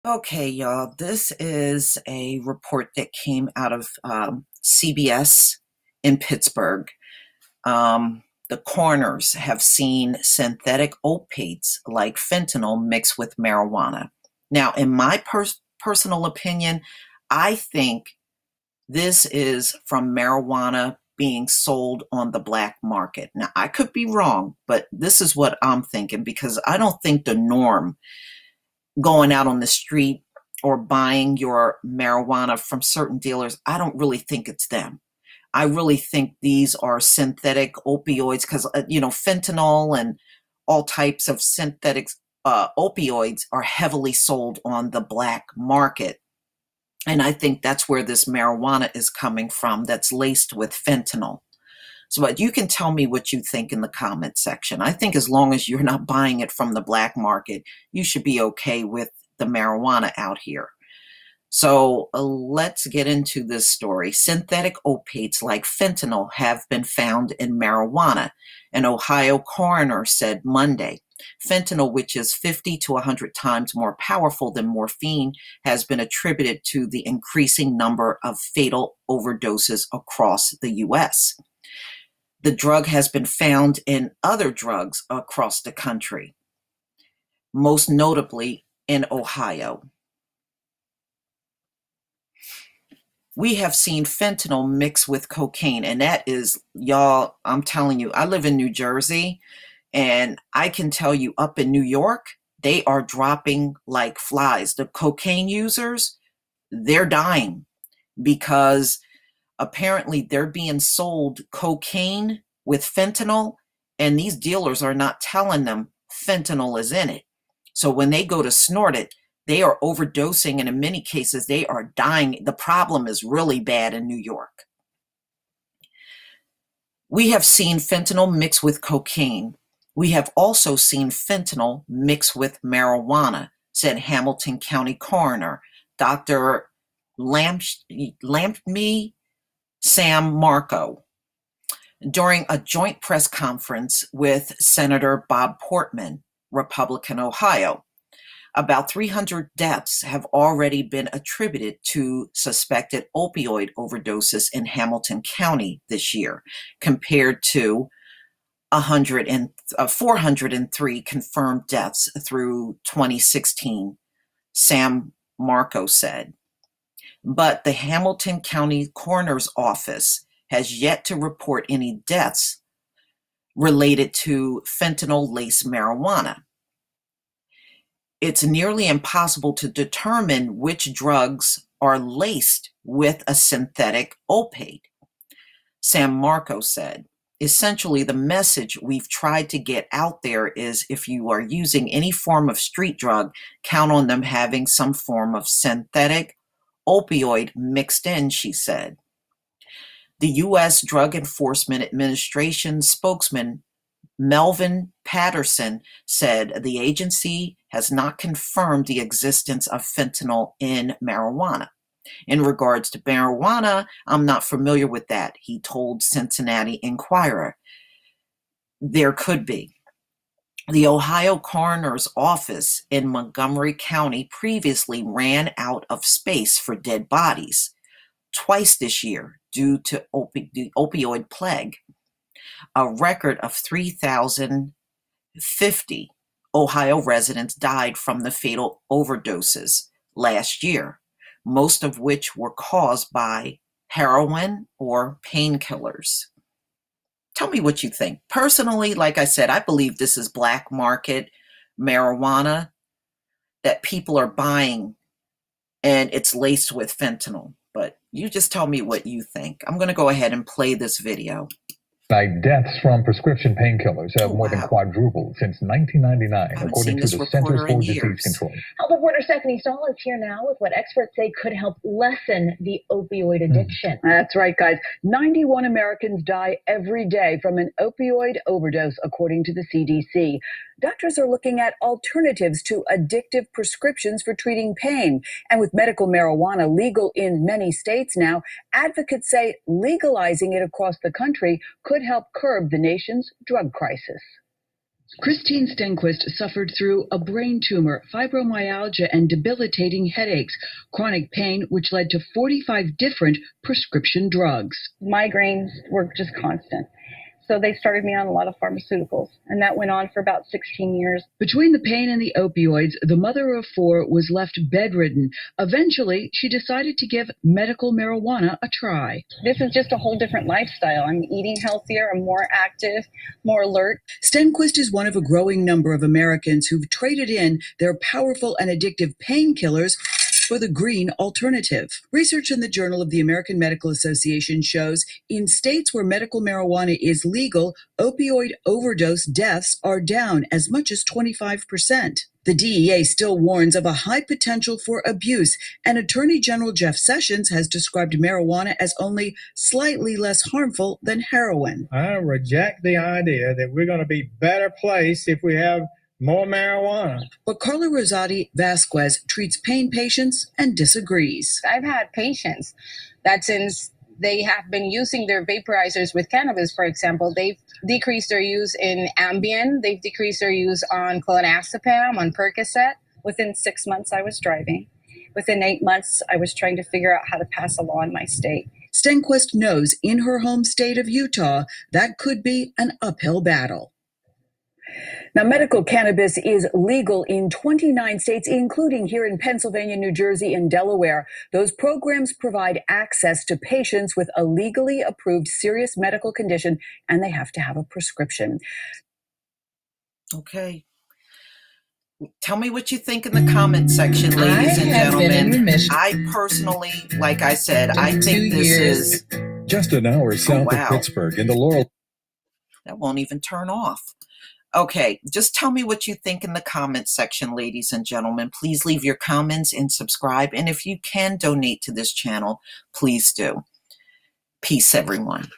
Okay, y'all, this is a report that came out of CBS in Pittsburgh. The coroners have seen synthetic opiates like fentanyl mixed with marijuana. Now, in my personal opinion, I think this is from marijuana being sold on the black market. Now, I could be wrong, but this is what I'm thinking because I don't think the norm going out on the street or buying your marijuana from certain dealers, I don't really think it's them. I really think these are synthetic opioids because, fentanyl and all types of synthetic opioids are heavily sold on the black market. And I think that's where this marijuana is coming from that's laced with fentanyl. So but you can tell me what you think in the comment section. I think as long as you're not buying it from the black market, you should be okay with the marijuana out here. So let's get into this story. Synthetic opiates like fentanyl have been found in marijuana, an Ohio coroner said Monday. Fentanyl, which is 50 to 100 times more powerful than morphine, has been attributed to the increasing number of fatal overdoses across the U.S. The drug has been found in other drugs across the country, most notably in Ohio. We have seen fentanyl mixed with cocaine, and that is, y'all, I'm telling you, I live in New Jersey, and I can tell you up in New York, they are dropping like flies. The cocaine users, they're dying because apparently they're being sold cocaine with fentanyl, and these dealers are not telling them fentanyl is in it. So when they go to snort it, they are overdosing, and in many cases, they are dying. The problem is really bad in New York. We have seen fentanyl mixed with cocaine. We have also seen fentanyl mixed with marijuana, said Hamilton County Coroner Dr. Lampme Sam Marco during a joint press conference with Senator Bob Portman, Republican, Ohio. About 300 deaths have already been attributed to suspected opioid overdoses in Hamilton County this year, compared to 403 confirmed deaths through 2016, Sam Marco said. But the Hamilton County Coroner's Office has yet to report any deaths related to fentanyl-laced marijuana. It's nearly impossible to determine which drugs are laced with a synthetic opiate, Sam Marco said. Essentially, the message we've tried to get out there is if you are using any form of street drug, count on them having some form of synthetic opioid mixed in, she said. The U.S. Drug Enforcement Administration spokesman Melvin Patterson said the agency has not confirmed the existence of fentanyl in marijuana. In regards to marijuana, I'm not familiar with that, he told Cincinnati Enquirer. There could be. The Ohio Coroner's Office in Montgomery County previously ran out of space for dead bodies twice this year due to the opioid plague. A record of 3,050 Ohio residents died from the fatal overdoses last year, most of which were caused by heroin or painkillers. Tell me what you think. Personally, like I said, I believe this is black market marijuana that people are buying, and it's laced with fentanyl. But you just tell me what you think. I'm going to go ahead and play this video. Deaths from prescription painkillers have more than quadrupled since 1999, according to the Centers for Disease Control. Health reporter Stephanie Stahl is here now with what experts say could help lessen the opioid addiction. That's right, guys. 91 Americans die every day from an opioid overdose, according to the CDC. Doctors are looking at alternatives to addictive prescriptions for treating pain. And with medical marijuana legal in many states now, advocates say legalizing it across the country could help curb the nation's drug crisis. Christine Stenquist suffered through a brain tumor, fibromyalgia, and debilitating headaches, chronic pain, which led to 45 different prescription drugs. Migraines were just constant. So they started me on a lot of pharmaceuticals, and that went on for about 16 years. Between the pain and the opioids, the mother of four was left bedridden. Eventually, she decided to give medical marijuana a try. This is just a whole different lifestyle. I'm eating healthier, I'm more active, more alert. Stenquist is one of a growing number of Americans who've traded in their powerful and addictive painkillers for the green alternative. Research in the Journal of the American Medical Association shows in states where medical marijuana is legal, opioid overdose deaths are down as much as 25%. The DEA still warns of a high potential for abuse, and Attorney General Jeff Sessions has described marijuana as only slightly less harmful than heroin. I reject the idea that we're going to be better placed if we have more marijuana. But Carla Rosati Vasquez treats pain patients and disagrees. I've had patients that since they have been using their vaporizers with cannabis, for example, they've decreased their use in Ambien, they've decreased their use on clonazepam, on Percocet. Within 6 months, I was driving. Within 8 months, I was trying to figure out how to pass a law in my state. Stenquist knows in her home state of Utah, that could be an uphill battle. Now, medical cannabis is legal in 29 states, including here in Pennsylvania, New Jersey, and Delaware. Those programs provide access to patients with a legally approved serious medical condition, and they have to have a prescription. Okay. Tell me what you think in the comment section, ladies and gentlemen. I personally, like I said, I think this is just an hour south of Pittsburgh in the Laurel. That won't even turn off. Okay, just tell me what you think in the comments section, ladies and gentlemen. Please leave your comments and subscribe. And if you can donate to this channel, please do. Peace, everyone.